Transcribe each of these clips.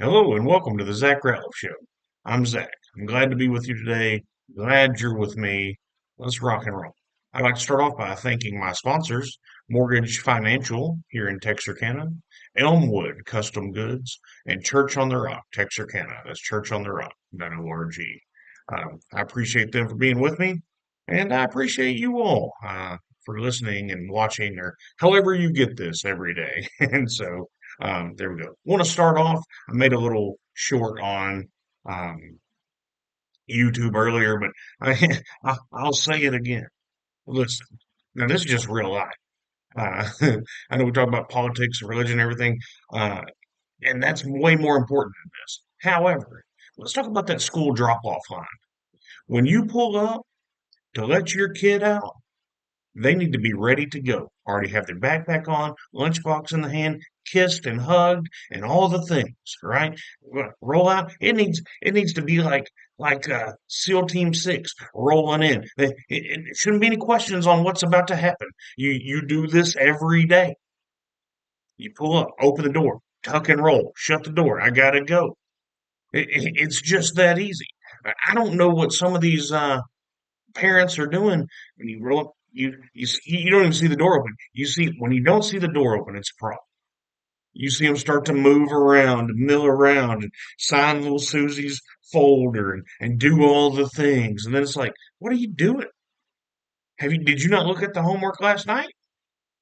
Hello and welcome to the Zach Ratliff Show. I'm Zach. I'm glad to be with you today. Glad you're with me. Let's rock and roll. I'd like to start off by thanking my sponsors, Mortgage Financial here in Texarkana, Elmwood Custom Goods, and Church on the Rock, Texarkana. That's churchontherock.org. I appreciate them for being with me, and I appreciate you all for listening and watching, or however you get this every day. And so there we go. Want to start off? I made a little short on um, YouTube earlier, but I'll say it again. Listen, now this is just real life. Uh, I know we talk about politics, religion, and everything, uh, and that's way more important than this. However, let's talk about that school drop-off line. When you pull up to let your kid out, they need to be ready to go. Already have their backpack on, lunchbox in the hand, kissed and hugged, and all the things. Right? Roll out. It needs to be like SEAL Team Six rolling in. It shouldn't be any questions on what's about to happen. You do this every day. You pull up, open the door, tuck and roll, shut the door. I gotta go. It's just that easy. I don't know what some of these parents are doing when you roll up. You don't even see the door open. You see when you don't see the door open, it's a problem. You see them start to move around, mill around, and sign little Susie's folder and do all the things. And then it's like, what are you doing? Did you not look at the homework last night?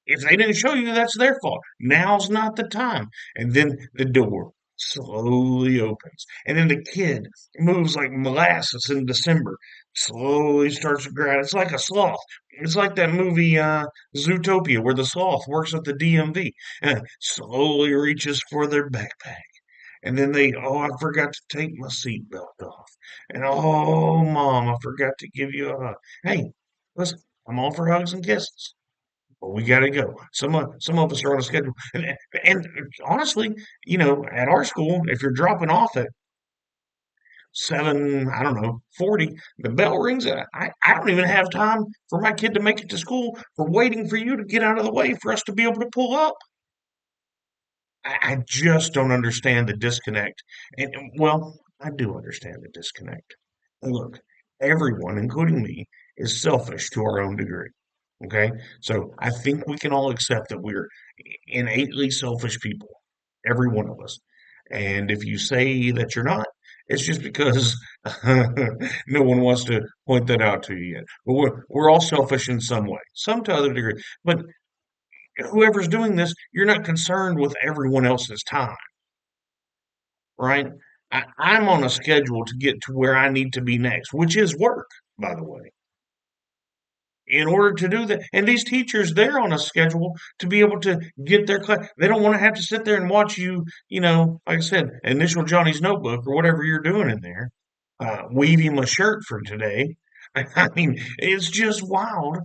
If they didn't show you, that's their fault. Now's not the time. And then the door slowly opens. And then the kid moves like molasses in December, slowly starts to grind. It's like a sloth. It's like that movie Zootopia where the sloth works at the DMV and slowly reaches for their backpack. And then I forgot to take my seatbelt off. And oh, mom, I forgot to give you a hug. Hey, listen, I'm all for hugs and kisses. Well, we got to go. Some of us are on a schedule, and honestly, at our school, if you're dropping off at 7, I don't know, 40, the bell rings, and I don't even have time for my kid to make it to school. We're waiting for you to get out of the way for us to be able to pull up. I just don't understand the disconnect. Well, I do understand the disconnect. And look, everyone, including me, is selfish to our own degree. Okay, so I think we can all accept that we're innately selfish people, every one of us. And if you say that you're not, it's just because no one wants to point that out to you yet. But we're all selfish in some way, some to other degree. But whoever's doing this, you're not concerned with everyone else's time, right? I'm on a schedule to get to where I need to be next, which is work, by the way. In order to do that. And these teachers, they're on a schedule to be able to get their class. They don't want to have to sit there and watch you, like I said, initial Johnny's notebook or whatever you're doing in there. Weave him a shirt for today. I mean, it's just wild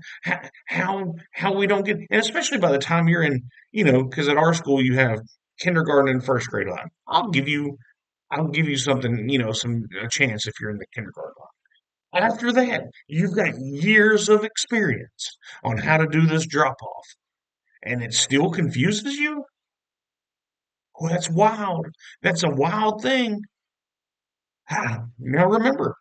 how we don't get, and especially by the time you're in, because at our school you have kindergarten and first grade line. I'll give you something, some a chance if you're in the kindergarten line. After that, you've got years of experience on how to do this drop off, and it still confuses you? Well, that's wild. That's a wild thing. Now remember,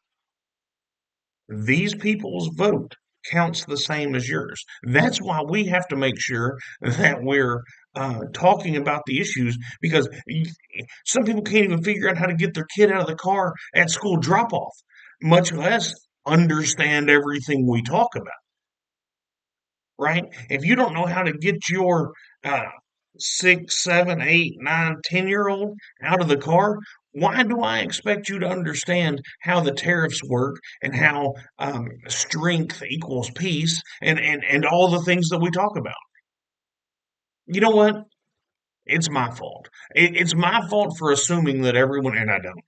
these people's vote counts the same as yours. That's why we have to make sure that we're talking about the issues because some people can't even figure out how to get their kid out of the car at school drop off, much less understand everything we talk about. Right? If you don't know how to get your uh, 6, 7, 8, 9, 10-year-old out of the car, why do I expect you to understand how the tariffs work and how strength equals peace and all the things that we talk about? You know what? It's my fault. It's my fault for assuming that everyone, and I don't,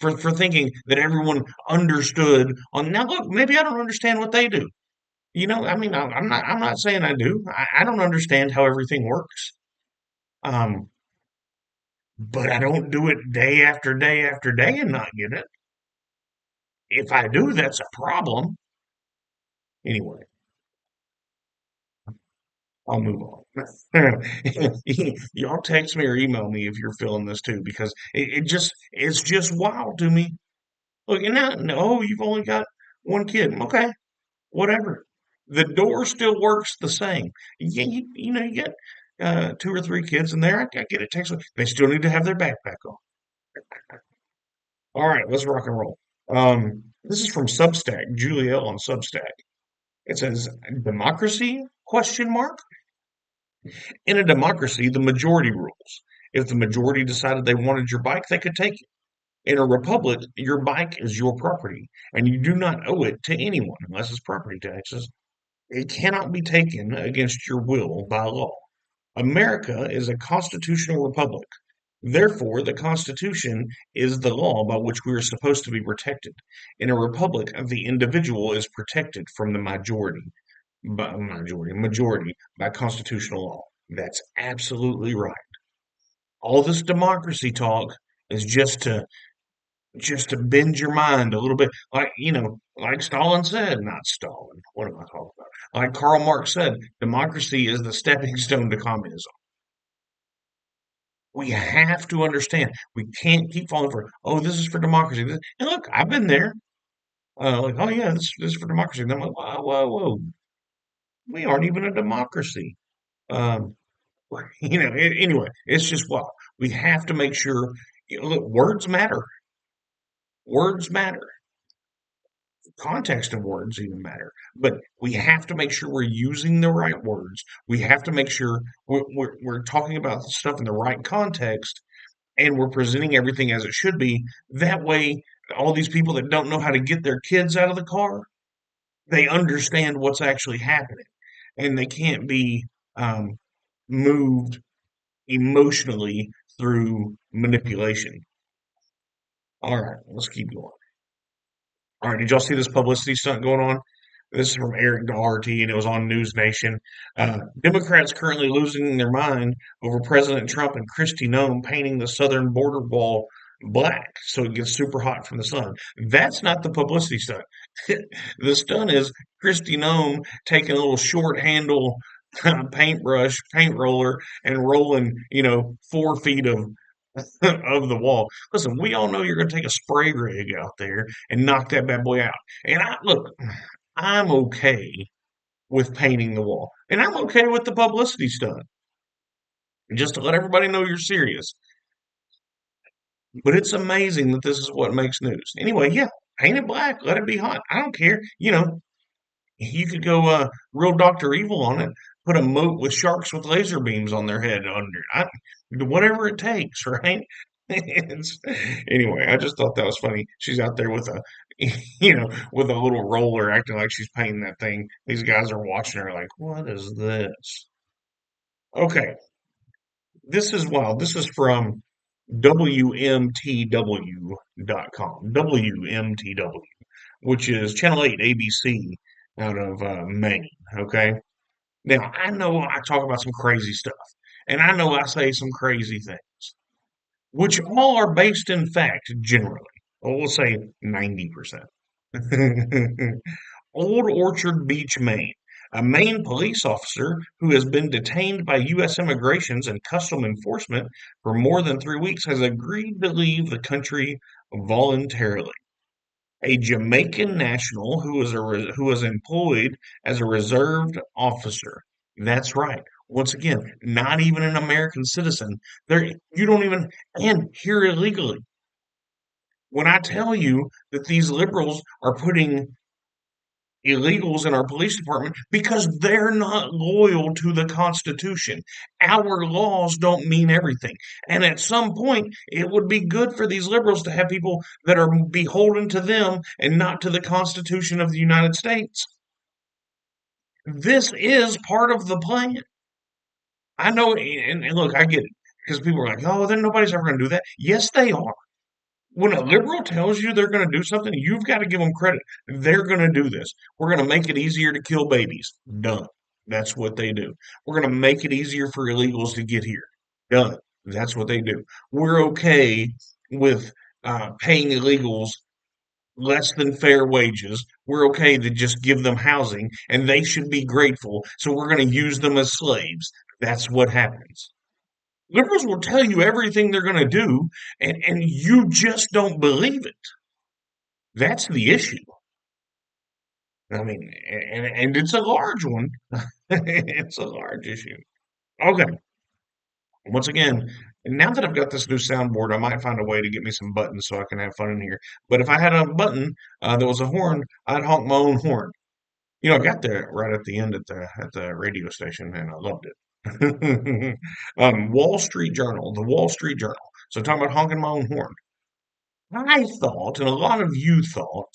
but for thinking that everyone understood. On now, look, maybe I don't understand what they do. I mean, I'm not saying I do. I don't understand how everything works. Um, but I don't do it day after day after day and not get it. If I do, that's a problem. Anyway, I'll move on. Y'all text me or email me if you're feeling this too, because it's just wild to me. Look, and now, no, you've only got one kid. Okay, whatever. The door still works the same. Yeah, you get two or three kids in there. I get a text. They still need to have their backpack on. All right, let's rock and roll. This is from Substack, Julie L on Substack. It says democracy question mark. In a democracy, the majority rules. If the majority decided they wanted your bike, they could take it. In a republic, your bike is your property, and you do not owe it to anyone unless it's property taxes. It cannot be taken against your will by law. America is a constitutional republic. Therefore, the Constitution is the law by which we are supposed to be protected. In a republic, the individual is protected from the majority by constitutional law. That's absolutely right. All this democracy talk is just to bend your mind a little bit, like like Stalin said, not Stalin. What am I talking about? Like Karl Marx said, democracy is the stepping stone to communism. We have to understand. We can't keep falling for, oh, this is for democracy. And look, I've been there. Like, oh yeah, this is for democracy. And I'm like, whoa, whoa, whoa. We aren't even a democracy. Um, anyway, it's just wow. We have to make sure. Look, words matter. Words matter. Context of words even matter. But we have to make sure we're using the right words. We have to make sure we're talking about stuff in the right context and we're presenting everything as it should be. That way, all these people that don't know how to get their kids out of the car, they understand what's actually happening and they can't be um, moved emotionally through manipulation. All right, let's keep going. All right, did y'all see this publicity stunt going on? This is from Eric Doherty, and it was on News Nation. Democrats currently losing their mind over President Trump and Kristi Noem painting the southern border wall black so it gets super hot from the sun. That's not the publicity stunt. The stunt is Kristi Noem taking a little short handle paintbrush, paint roller, and rolling, 4 feet of of the wall. Listen, we all know you're going to take a spray rig out there and knock that bad boy out. And look, I'm okay with painting the wall, and I'm okay with the publicity stunt, just to let everybody know you're serious. But it's amazing that this is what makes news. Anyway, yeah, paint it black, let it be hot. I don't care. You could go real Doctor Evil on it, put a moat with sharks with laser beams on their head under whatever it takes, right? It's, anyway, I just thought that was funny. She's out there with a, with a little roller, acting like she's painting that thing. These guys are watching her like, what is this? Okay, this is wild. This is from WMTW.com. WMTW, which is Channel 8 ABC out of Maine. Okay. Now, I know I talk about some crazy stuff, and I know I say some crazy things, which all are based in fact generally. Or we'll say 90%. Old Orchard Beach, Maine. A Maine police officer who has been detained by U.S. Immigrations and Custom Enforcement for more than 3 weeks has agreed to leave the country voluntarily. A Jamaican national who was employed as a reserved officer. That's right. Once again, not even an American citizen. There, you don't even and here illegally. When I tell you that these liberals are putting illegals in our police department because they're not loyal to the Constitution. Our laws don't mean everything. And at some point, it would be good for these liberals to have people that are beholden to them and not to the Constitution of the United States. This is part of the plan. I know, and look, I get it because people are like, oh, then nobody's ever going to do that. Yes, they are. When a liberal tells you they're going to do something, you've got to give them credit. They're going to do this. We're going to make it easier to kill babies. Done. That's what they do. We're going to make it easier for illegals to get here. Done. That's what they do. We're okay with paying illegals less than fair wages. We're okay to just give them housing and they should be grateful. So we're going to use them as slaves. That's what happens. Liberals will tell you everything they're going to do, and you just don't believe it. That's the issue. I mean, and it's a large one. It's a large issue. Okay. Once again, now that I've got this new soundboard, I might find a way to get me some buttons so I can have fun in here. But if I had a button that was a horn, I'd honk my own horn. I got there right at the end at the radio station, and I loved it. Wall Street Journal, the Wall Street Journal. So talking about honking my own horn. I thought, and a lot of you thought,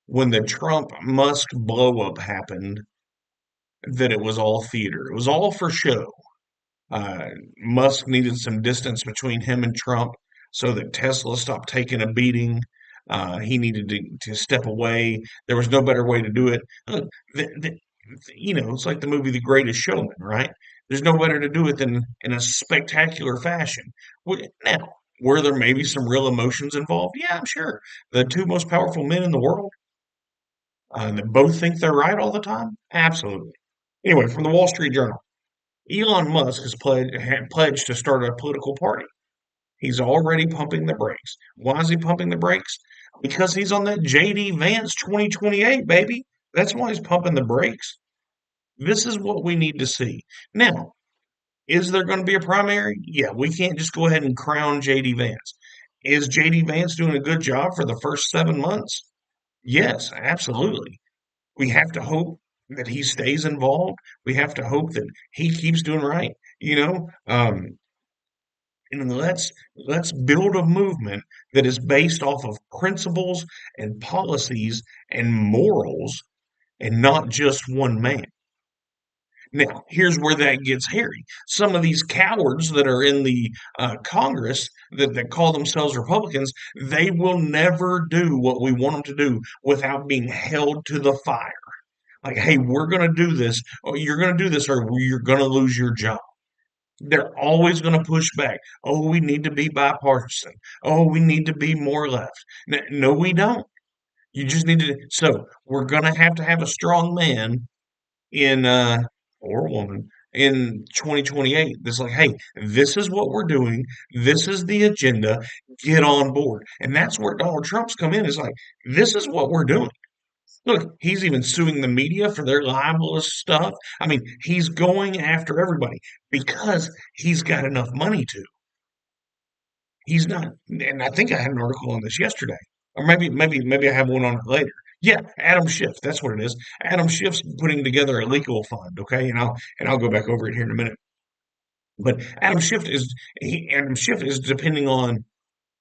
when the Trump Musk blow up happened, that it was all theater. It was all for show. Musk needed some distance between him and Trump so that Tesla stopped taking a beating. He needed to step away. There was no better way to do it. Look, it's like the movie The Greatest Showman, right? There's no better to do it than in a spectacular fashion. Now, were there maybe some real emotions involved? Yeah, I'm sure. The two most powerful men in the world, that both think they're right all the time? Absolutely. Anyway, from the Wall Street Journal. Elon Musk had pledged to start a political party. He's already pumping the brakes. Why is he pumping the brakes? Because he's on that JD Vance 2028, baby. That's why he's pumping the brakes. This is what we need to see. Now, is there going to be a primary? Yeah, we can't just go ahead and crown JD Vance. Is JD Vance doing a good job for the first 7 months? Yes, absolutely. We have to hope that he stays involved. We have to hope that he keeps doing right. And let's build a movement that is based off of principles and policies and morals, and not just one man. Now, here's where that gets hairy. Some of these cowards that are in the Congress that call themselves Republicans, they will never do what we want them to do without being held to the fire. Like, hey, we're going to do this, or you're going to do this, or you're going to lose your job. They're always going to push back. Oh, we need to be bipartisan. Oh, we need to be more left. No, we don't. You just need to. So we're going to have a strong man in, or woman in 2028 that's like, hey, this is what we're doing. This is the agenda. Get on board. And that's where Donald Trump's come in. It's like, this is what we're doing. Look, he's even suing the media for their libelous stuff. I mean, he's going after everybody because he's got enough money to. He's not, and I think I had an article on this yesterday, or maybe I have one on it later. Yeah, Adam Schiff, that's what it is. Adam Schiff's putting together a legal fund, okay, and I'll go back over it here in a minute. But Adam Schiff is depending on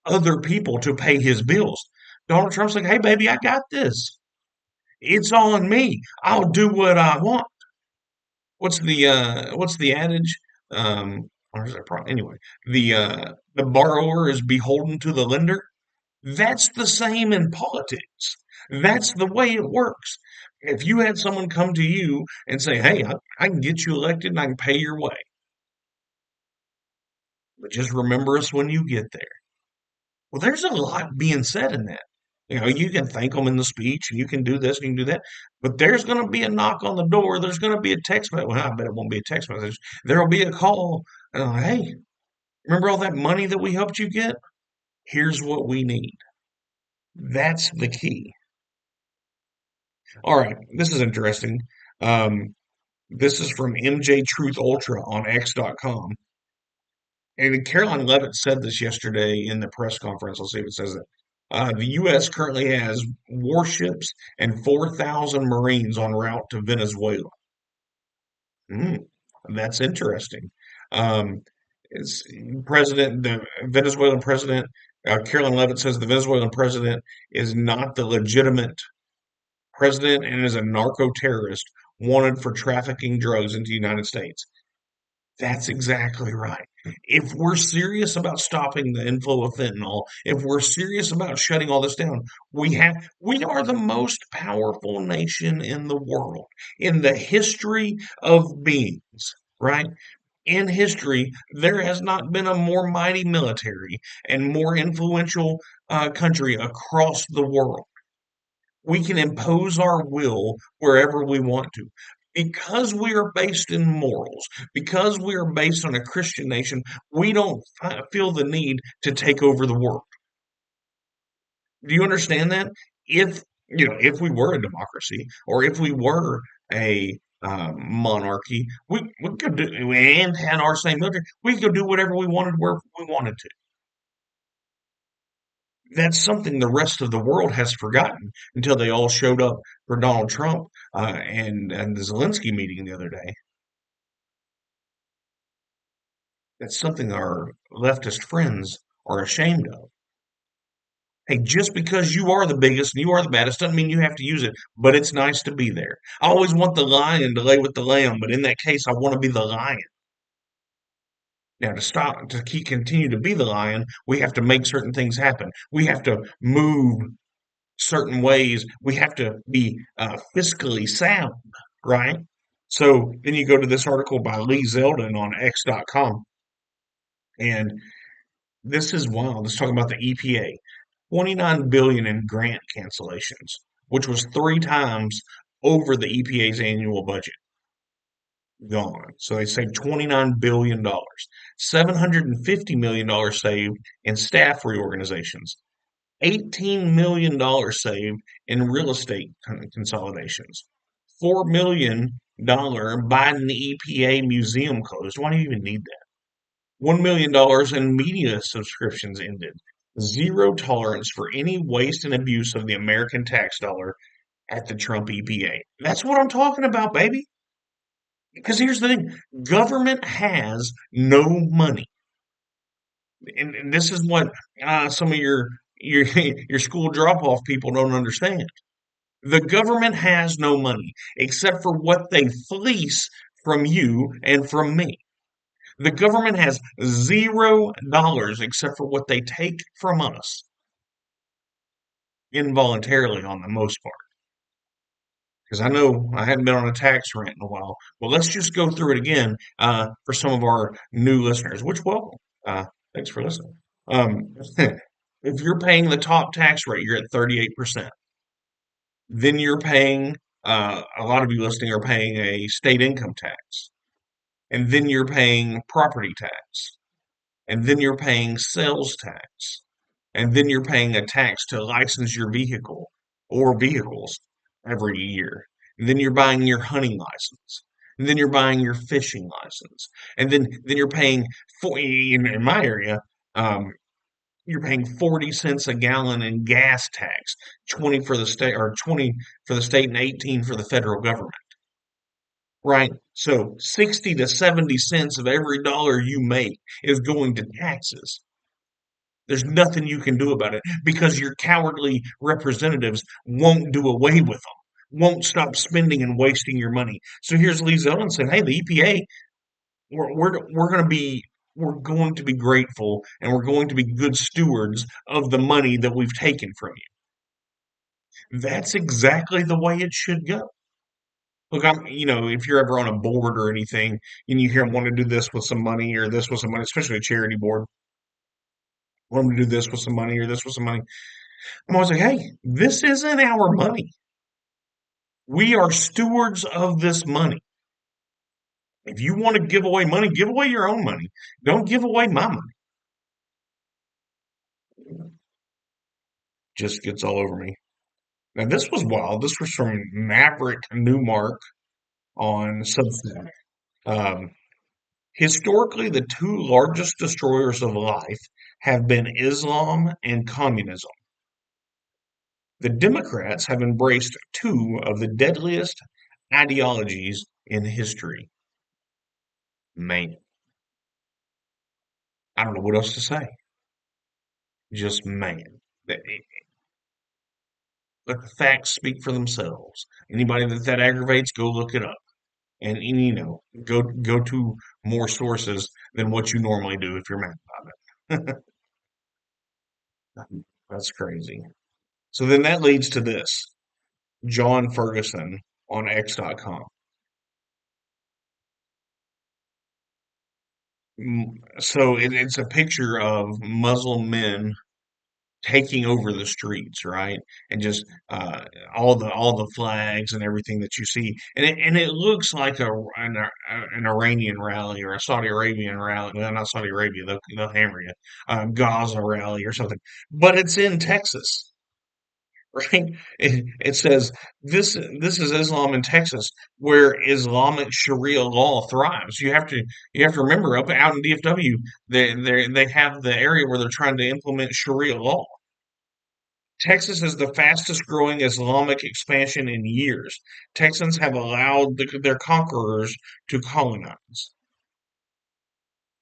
other people to pay his bills. Donald Trump's like, hey, baby, I got this. It's on me. I'll do what I want. What's the adage? Or is that anyway? The borrower is beholden to the lender. That's the same in politics. That's the way it works. If you had someone come to you and say, "Hey, I can get you elected and I can pay your way, but just remember us when you get there." Well, there's a lot being said in that. You can thank them in the speech, and you can do this, and you can do that, but there's going to be a knock on the door. There's going to be a text message. Well, I bet it won't be a text message. There'll be a call. Hey, remember all that money that we helped you get? Here's what we need. That's the key. All right, this is interesting. Um, this is from MJ Truth Ultra on X.com. And Caroline Levitt said this yesterday in the press conference. Let's see if it says it. The U.S. currently has warships and 4,000 Marines en route to Venezuela. Hmm, that's interesting. Um, it's the Venezuelan president, Caroline Levitt says the Venezuelan president is not the legitimate president and is a narco terrorist wanted for trafficking drugs into the United States. That's exactly right. If we're serious about stopping the inflow of fentanyl, if we're serious about shutting all this down, we are the most powerful nation in the world, in the history of beings, right? In history, there has not been a more mighty military and more influential country across the world. We can impose our will wherever we want to. Because we are based in morals, because we are based on a Christian nation, we don't feel the need to take over the world. Do you understand that? If if we were a democracy or if we were a monarchy, we could do and had our same military, we could do whatever we wanted where we wanted to. That's something the rest of the world has forgotten until they all showed up for Donald Trump and the Zelensky meeting the other day. That's something our leftist friends are ashamed of. Hey, just because you are the biggest and you are the baddest doesn't mean you have to use it, but it's nice to be there. I always want the lion to lay with the lamb, but in that case, I want to be the lion. Now, to keep continue to be the lion, we have to make certain things happen. We have to move certain ways. We have to be fiscally sound, right? So then you go to this article by Lee Zeldin on X.com, and this is wild. Let's talk about the EPA. 29 billion in grant cancellations, which was three times over the EPA's annual budget gone. So they saved $29 billion, $750 million saved in staff reorganizations, $18 million saved in real estate consolidations, $4 million Biden EPA museum closed. Why do you even need that? $1 million in media subscriptions ended. Zero tolerance for any waste and abuse of the American tax dollar at the Trump EPA. That's what I'm talking about, baby. Because here's the thing, government has no money. And this is what some of your your school drop-off people don't understand. The government has no money except for what they fleece from you and from me. The government has $0 except for what they take from us involuntarily on the most part. Because I know I hadn't been on a tax rant in a while. Well, let's just go through it again for some of our new listeners, which welcome. Thanks for listening. If you're paying the top tax rate, you're at 38%. Then you're paying, a lot of you listening are paying a state income tax. And then you're paying property tax. And then you're paying sales tax. And then you're paying a tax to license your vehicle or vehicles every year. And then you're buying your hunting license. And then you're buying your fishing license. And then you're paying for in my area, um, you're paying 40 cents a gallon in gas tax, 20 for the state or 20 for the state and 18 for the federal government. Right? So 60 to 70 cents of every dollar you make is going to taxes. There's nothing you can do about it because your cowardly representatives won't do away with them, won't stop spending and wasting your money. So here's Lee Zeldin saying, "Hey, the EPA, we're going to be grateful and we're going to be good stewards of the money that we've taken from you." That's exactly the way it should go. Look, if you're ever on a board or anything, and you hear them want to do this with some money or this with some money, especially a charity board, want them to do this with some money or this with some money. I'm always like, hey, this isn't our money. We are stewards of this money. If you want to give away money, give away your own money. Don't give away my money. Just gets all over me. Now, this was wild. This was from Maverick Newmark on Substack. Um, Historically, the two largest destroyers of life have been Islam and communism. The Democrats have embraced two of the deadliest ideologies in history. Man, I don't know what else to say. Just man. Let the facts speak for themselves. Anybody that aggravates, go look it up. And go to more sources than what you normally do if you're mad about it. That's crazy. So then that leads to this. John Ferguson on X.com. So it's a picture of Muslim men taking over the streets, right? And just all the flags and everything that you see, and it looks like an Iranian rally or a Saudi Arabian rally. Well, not Saudi Arabia; they'll hammer you. Gaza rally or something, but it's in Texas. Right? It says this is Islam in Texas, where Islamic Sharia law thrives. You have to remember up out in DFW, they have the area where they're trying to implement Sharia law. Texas is the fastest growing Islamic expansion in years. Texans have allowed their conquerors to colonize.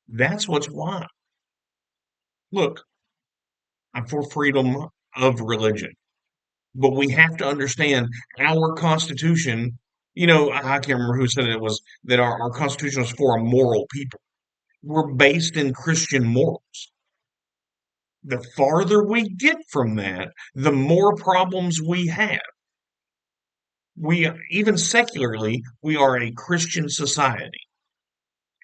That's what's why. Look, I'm for freedom of religion, but we have to understand our Constitution. I can't remember who said it was that our Constitution was for a moral people. We're based in Christian morals. The farther we get from that, the more problems we have. Even secularly, we are a Christian society.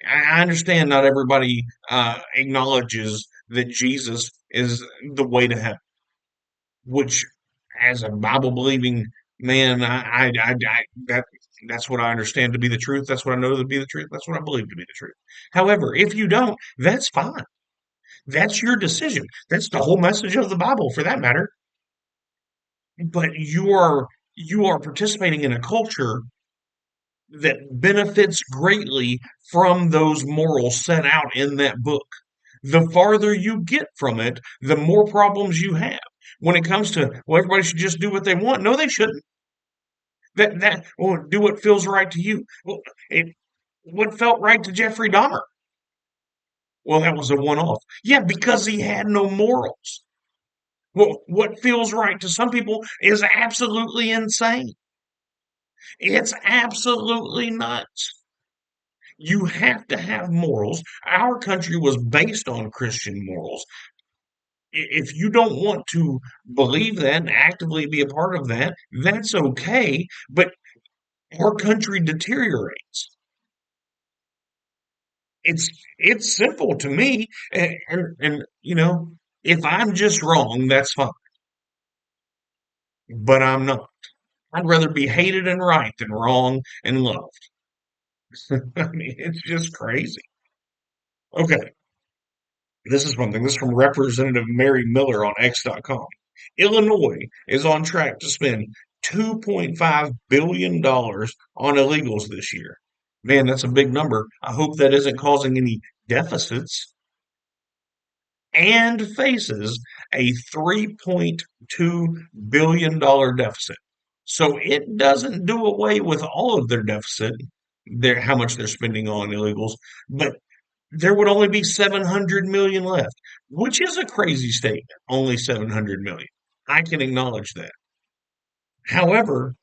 I understand not everybody acknowledges that Jesus is the way to heaven, which, as a Bible believing man, that's what I understand to be the truth. That's what I know to be the truth. That's what I believe to be the truth. However, if you don't, that's fine. That's your decision. That's the whole message of the Bible, for that matter. But you are participating in a culture that benefits greatly from those morals set out in that book. The farther you get from it, the more problems you have. When it comes to, well, everybody should just do what they want. No, they shouldn't. Well, do what feels right to you. Well, what felt right to Jeffrey Dahmer? Well, that was a one-off. Yeah, because he had no morals. Well, what feels right to some people is absolutely insane. It's absolutely nuts. You have to have morals. Our country was based on Christian morals. If you don't want to believe that and actively be a part of that, that's okay. But our country deteriorates. It's it's simple to me, and if I'm just wrong, that's fine. But I'm not. I'd rather be hated and right than wrong and loved. I mean, it's just crazy. Okay, this is one thing. This is from Representative Mary Miller on X.com. Illinois is on track to spend $2.5 billion on illegals this year. Man, that's a big number. I hope that isn't causing any deficits. And faces a $3.2 billion deficit. So it doesn't do away with all of their deficit, how much they're spending on illegals, but there would only be 700 million left, which is a crazy statement. Only 700 million. I can acknowledge that. However,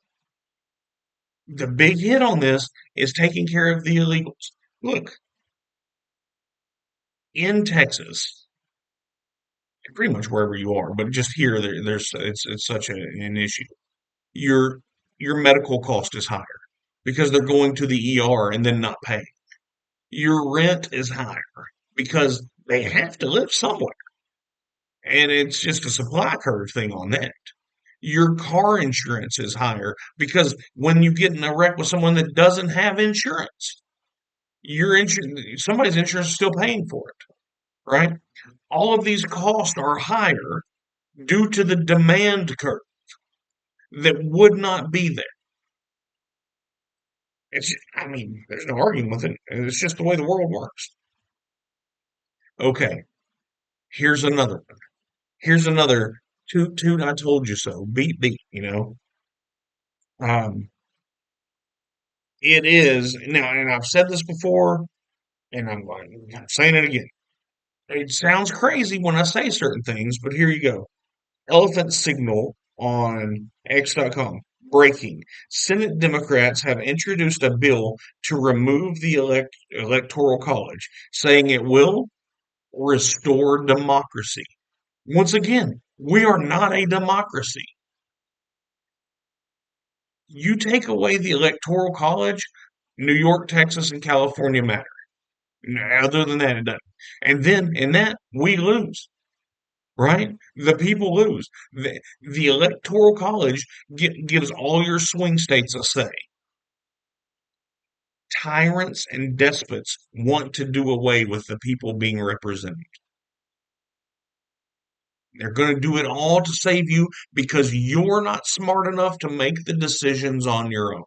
the big hit on this is taking care of the illegals. Look, in Texas, pretty much wherever you are, but just here, there's it's such an issue. Your your medical cost is higher because they're going to the ER and then not paying. Your rent is higher because they have to live somewhere. And it's just a supply curve thing on that. Your car insurance is higher because when you get in a wreck with someone that doesn't have insurance, somebody's insurance is still paying for it, right? All of these costs are higher due to the demand curve that would not be there. I mean, there's no arguing with it. It's just the way the world works. Okay, here's another one. Here's another toot toot, I told you so. Beat beat. Um, it is now, and I've said this before, and I'm saying it again. It sounds crazy when I say certain things, but here you go. Elephant signal on X.com. Breaking. Senate Democrats have introduced a bill to remove the electoral college, saying it will restore democracy. Once again, we are not a democracy. You take away the electoral college, New York, Texas, and California matter. Other than that, it doesn't. And then in that, we lose. right? The people lose. The electoral college gives all your swing states a say. Tyrants and despots want to do away with the people being represented. They're going to do it all to save you because you're not smart enough to make the decisions on your own.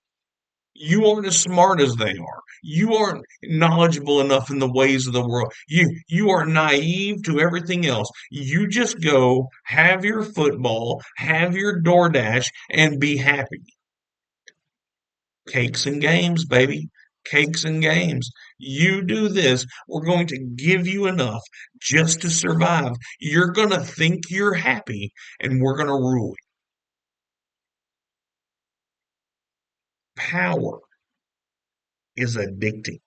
You aren't as smart as they are. You aren't knowledgeable enough in the ways of the world. You are naive to everything else. You just go have your football, have your DoorDash, and be happy. Cakes and games, baby. Cakes and games. You do this, we're going to give you enough just to survive. You're going to think you're happy, and we're going to rule you. Power is addicting.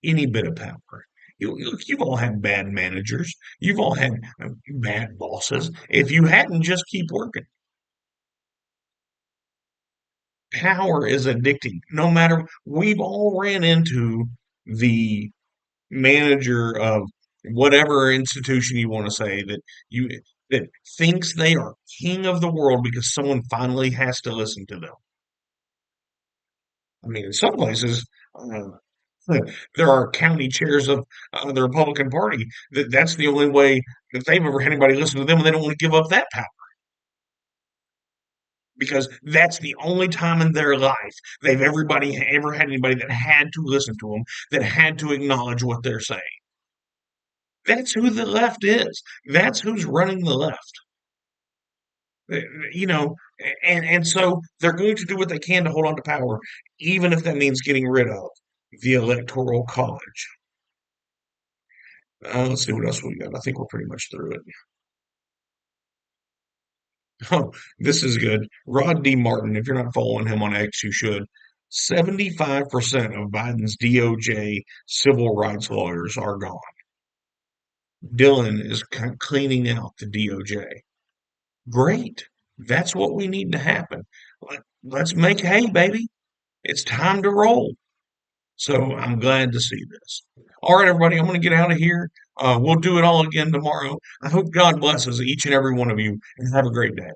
Any bit of power. You've all had bad managers. You've all had bad bosses. If you hadn't, just keep working. Power is addicting. No matter, we've all ran into the manager of whatever institution you want to say you that thinks they are king of the world because someone finally has to listen to them. I mean, in some places, there are county chairs of the Republican Party that's the only way that they've ever had anybody listen to them, and they don't want to give up that power because that's the only time in their life they've everybody ever had anybody that had to listen to them, that had to acknowledge what they're saying. That's who the left is. That's who's running the left. Uh, You know, and so they're going to do what they can to hold on to power, even if that means getting rid of the electoral college. Let's see what else we got. I think we're pretty much through it. Oh, this is good. Rod D. Martin, if you're not following him on X, you should. 75% of Biden's DOJ civil rights lawyers are gone. Dillon is cleaning out the DOJ. Great. That's what we need to happen. Let's make hay, baby. It's time to roll. So I'm glad to see this. All right, everybody, I'm going to get out of here. We'll do it all again tomorrow. I hope God blesses each and every one of you and have a great day.